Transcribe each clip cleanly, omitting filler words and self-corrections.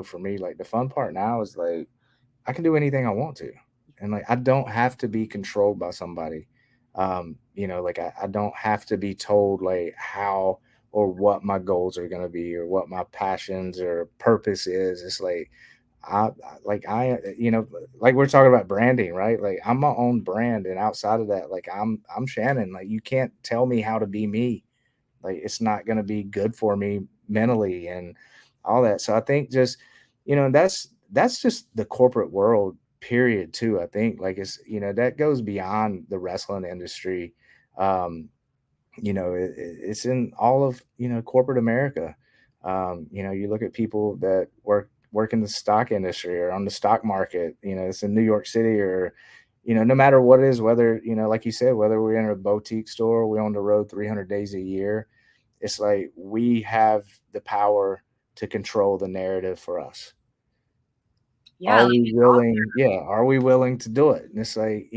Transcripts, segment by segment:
for me, like the fun part now is like I can do anything I want to. And like I don't have to be controlled by somebody. Like I don't have to be told like how or what my goals are gonna be or what my passions or purpose is. It's like like we're talking about branding, right? Like I'm my own brand, and outside of that, like I'm Shannon. Like you can't tell me how to be me. Like it's not going to be good for me mentally and all that. So I think just that's just the corporate world period too. I think like that goes beyond the wrestling industry. um it's in all of corporate America. You look at people that work in the stock industry or on the stock market. It's in New York City, or no matter what it is, whether like you said, whether we're in a boutique store, we're on the road 300 days a year. It's like we have the power to control the narrative for us. Yeah, Are like we an willing? Yeah, are we willing to do it? And it's like,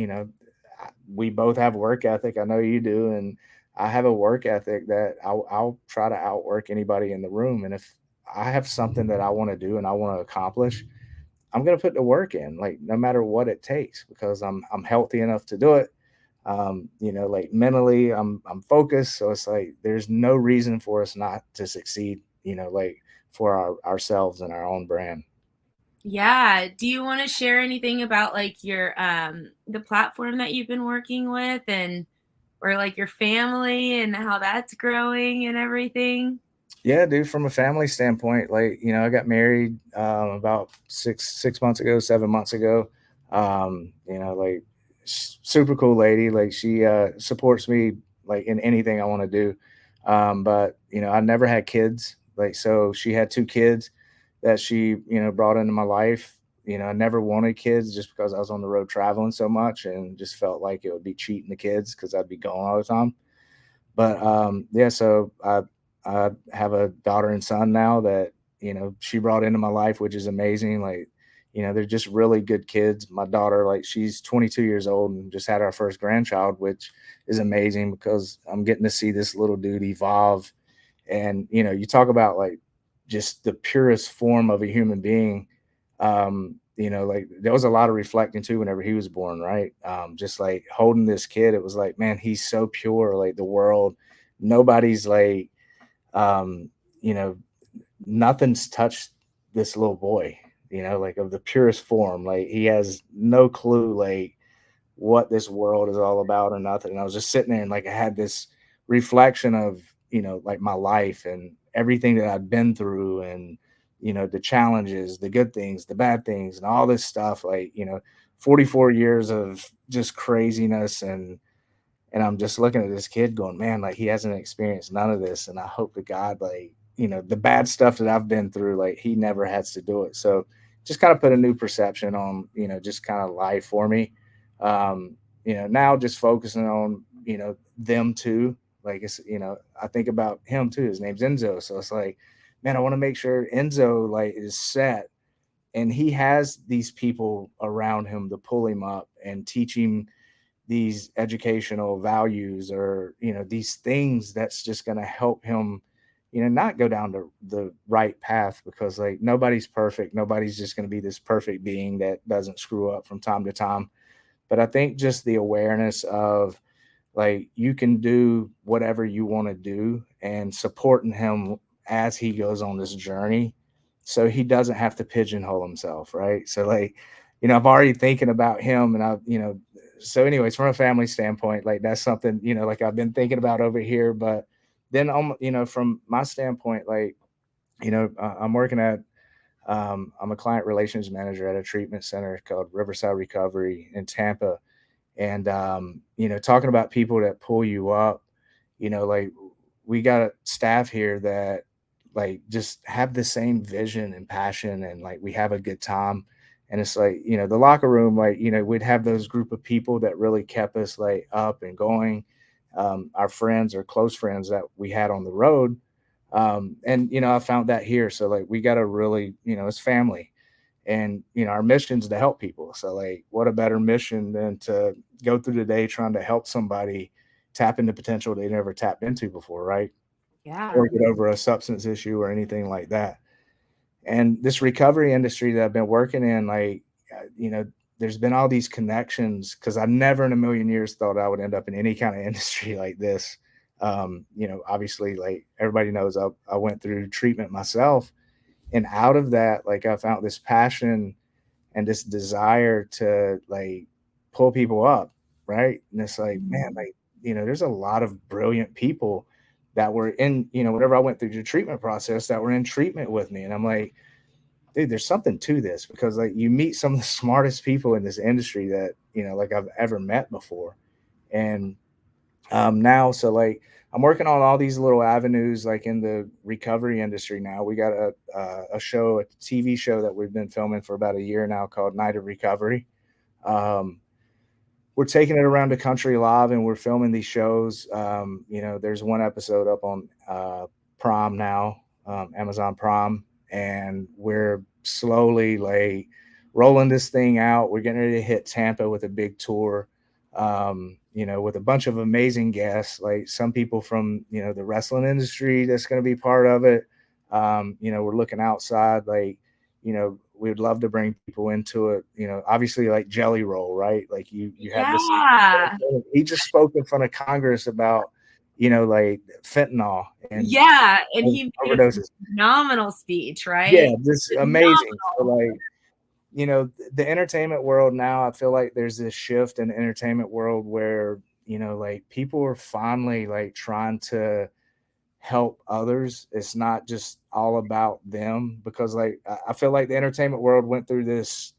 we both have work ethic. I know you do, and I have a work ethic that I'll try to outwork anybody in the room. And if I have something that I want to do and I want to accomplish, I'm gonna put the work in, like no matter what it takes, because I'm healthy enough to do it. Like mentally, I'm focused. So it's like there's no reason for us not to succeed. Like for ourselves and our own brand. Yeah. Do you want to share anything about like your the platform that you've been working with, and or like your family and how that's growing and everything? Yeah, dude. From a family standpoint, like I got married about 6 months ago, 7 months ago. Like super cool lady. Like she supports me like in anything I want to do. But I never had kids. Like so, she had two kids that she brought into my life. I never wanted kids just because I was on the road traveling so much and just felt like it would be cheating the kids because I'd be gone all the time. But yeah, so I have a daughter and son now that she brought into my life, which is amazing. Like they're just really good kids. My daughter, like she's 22 years old and just had our first grandchild, which is amazing because I'm getting to see this little dude evolve. And you talk about like just the purest form of a human being. Like there was a lot of reflecting too whenever he was born, right? Just like holding this kid, it was like, man, he's so pure. Like the world, nobody's like, um, you know, nothing's touched this little boy. Like of the purest form. Like he has no clue, like what this world is all about or nothing. And I was just sitting there and like I had this reflection of, like my life and everything that I'd been through, and, the challenges, the good things, the bad things, and all this stuff. Like, 44 years of just craziness. And I'm just looking at this kid going, man, like he hasn't experienced none of this. And I hope to God, like, the bad stuff that I've been through, like he never has to do it. So just kind of put a new perception on, just kind of life for me. Now just focusing on, them too. Like I think about him too. His name's Enzo. So it's like, man, I want to make sure Enzo like is set and he has these people around him to pull him up and teach him these educational values, or these things that's just going to help him not go down the right path, because like nobody's perfect, nobody's just going to be this perfect being that doesn't screw up from time to time. But I think just the awareness of like you can do whatever you want to do, and supporting him as he goes on this journey so he doesn't have to pigeonhole himself, right? So like I'm already thinking about him, and so anyways, from a family standpoint, like that's something like I've been thinking about over here. But then from my standpoint, like I'm working at I'm a client relations manager at a treatment center called Riverside Recovery in Tampa. And talking about people that pull you up, like we got a staff here that like just have the same vision and passion, and like we have a good time. And it's like the locker room, like we'd have those group of people that really kept us like up and going. Our friends or close friends that we had on the road. And I found that here. So like we got a really, it's family. And our mission is to help people. So like what a better mission than to go through the day trying to help somebody tap into potential they never tapped into before, right? Yeah. Or get over a substance issue or anything like that. And this recovery industry that I've been working in, like, you know, there's been all these connections because I never in a million years thought I would end up in any kind of industry like this. You know, obviously, like everybody knows, I went through treatment myself, and out of that, like I found this passion and this desire to like pull people up, right? And it's like, man, Mhm. like, you know, there's a lot of brilliant people that were in, you know, whatever I went through the treatment process that were in treatment with me. And I'm like, dude, there's something to this because like you meet some of the smartest people in this industry that, you know, like I've ever met before. And now, so like I'm working on all these little avenues like in the recovery industry now. We got a show, a TV show that we've been filming for about a year now called Night of Recovery. Um, we're taking it around the country live and we're filming these shows. You know, there's one episode up on Prime now, Amazon Prime, and we're slowly like rolling this thing out. We're getting ready to hit Tampa with a big tour, you know, with a bunch of amazing guests, like some people from, you know, the wrestling industry that's going to be part of it. You know, we're looking outside, like, you know, we would love to bring people into it. You know, obviously like Jelly Roll, right? Like you have this. Yeah. He just spoke in front of Congress about, you know, like fentanyl Yeah, and and he made a overdoses. phenomenal speech, Yeah, right? just amazing. So Phenomenal. like, you know, the entertainment world now, I feel like there's this shift in the entertainment world where, you know, like people are finally like trying to help others. It's not just all about them because like I feel like the entertainment world went through this,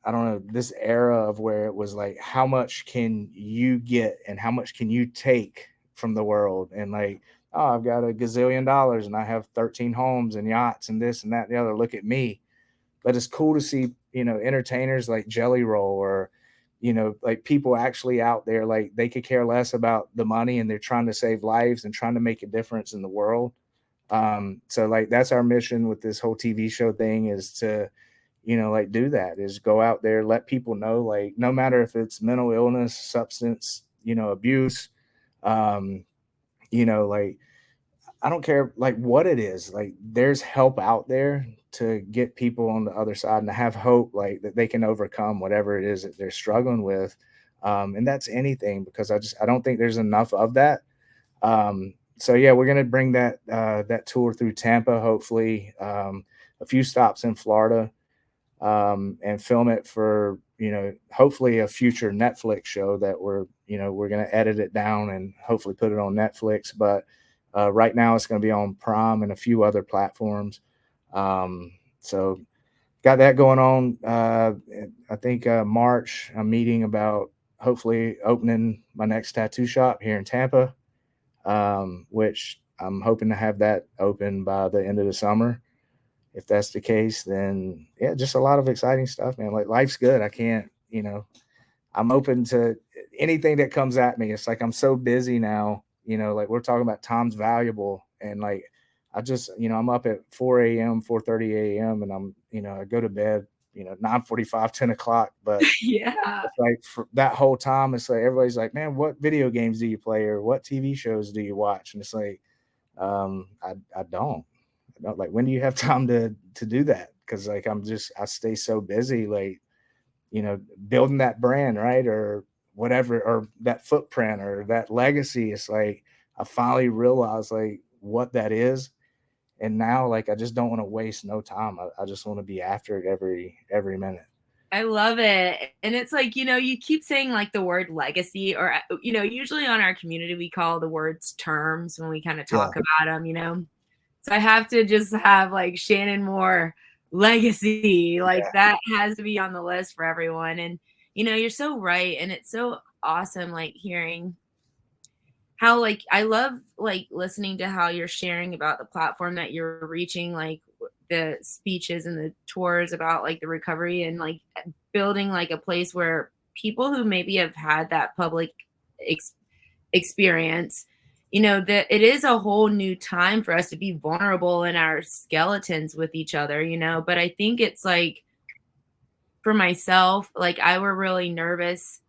I don't know, this era of where it was like how much can you get and how much can you take from the world, and like, oh, I've got a gazillion dollars and I have 13 homes and yachts and this and that and the other, look at me. But it's cool to see, you know, entertainers like Jelly Roll or, you know, like people actually out there, like they could care less about the money and they're trying to save lives and trying to make a difference in the world. So like that's our mission with this whole TV show thing, is to, you know, like do that, is go out there, let people know, like no matter if it's mental illness, substance, you know, abuse, um, you know, like I don't care like what it is, like there's help out there to get people on the other side and to have hope, like that they can overcome whatever it is that they're struggling with. And that's anything, because I don't think there's enough of that. So yeah, we're gonna bring that tour through Tampa, hopefully, a few stops in Florida, and film it for, you know, hopefully a future Netflix show that we're going to edit it down and hopefully put it on Netflix. But right now it's going to be on Prime and a few other platforms. So got that going on. I think March I'm meeting about hopefully opening my next tattoo shop here in Tampa, which I'm hoping to have that open by the end of the summer. If that's the case, then yeah, just a lot of exciting stuff, man. Like life's good. I can't, you know, I'm open to anything that comes at me. It's like I'm so busy now, you know, like we're talking about time's valuable. And like I just, you know, I'm up at 4 a.m., 4:30 a.m. and I'm, you know, I go to bed, you know, 9:45, 10 o'clock. But Yeah. it's like for that whole time, it's like everybody's like, man, what video games do you play or what TV shows do you watch? And it's like, I don't. Like, when do you have time to do that? Because like I stay so busy, like, you know, building that brand, right? Or whatever, or that footprint or that legacy. It's like I finally realized like what that is. And now like I just don't want to waste no time. I just want to be after it every minute. I love it. And it's like, you keep saying like the word legacy, or, usually on our community, we call the words terms when we kind of Yeah. talk about them. So I have to just have like Shannon Moore legacy. Like Yeah. that has to be on the list for everyone. And, you're so right. And it's so awesome, like hearing how, like, I love like listening to how you're sharing about the platform that you're reaching, like the speeches and the tours about like the recovery, and like building like a place where people who maybe have had that public ex- experience, that it is a whole new time for us to be vulnerable in our skeletons with each other, but I think it's like, for myself, like I were really nervous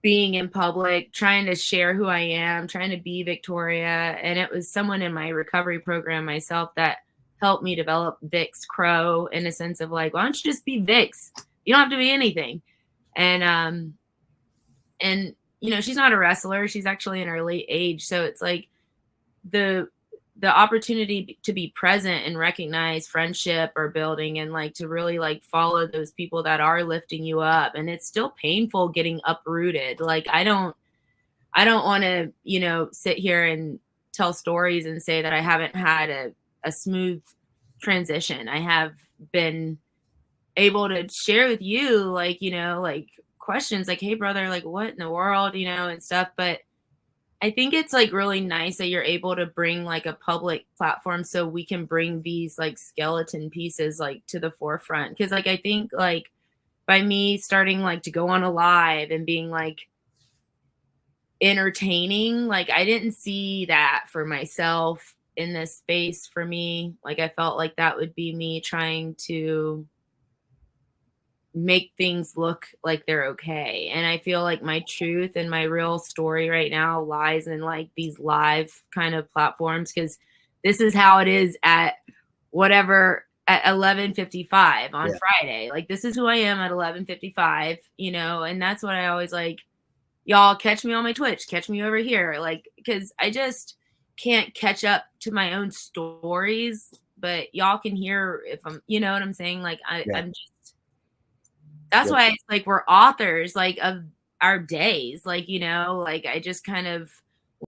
being in public, trying to share who I am, trying to be Victoria. And it was someone in my recovery program myself that helped me develop Vix Crow in a sense of like, why don't you just be Vix? You don't have to be anything. And you know, she's not a wrestler. She's actually in her late age. So it's like the the opportunity to be present and recognize friendship or building and like to really like follow those people that are lifting you up. And it's still painful getting uprooted. Like I don't want to, you know, sit here and tell stories and say that I haven't had a smooth transition. I have been able to share with you, like, you know, like questions like, hey, brother, like, what in the world, you know, and stuff. But I think it's like really nice that you're able to bring like a public platform so we can bring these like skeleton pieces like to the forefront. Cause like I think like by me starting like to go on a live and being like, entertaining. Like I didn't see that for myself in this space for me. Like I felt like that would be me trying to make things look like they're okay. And I feel like my truth and my real story right now lies in like these live kind of platforms because this is how it is at whatever at 11:55 on Yeah. Friday. Like this is who I am at 11:55, you know, and that's what I always like y'all catch me on my Twitch, catch me over here. Like, because I just can't catch up to my own stories, but y'all can hear if I'm, you know what I'm saying? Like, Yeah. I'm just, that's Yep. why it's like we're authors, like, of our days. Like, you know, like I just kind of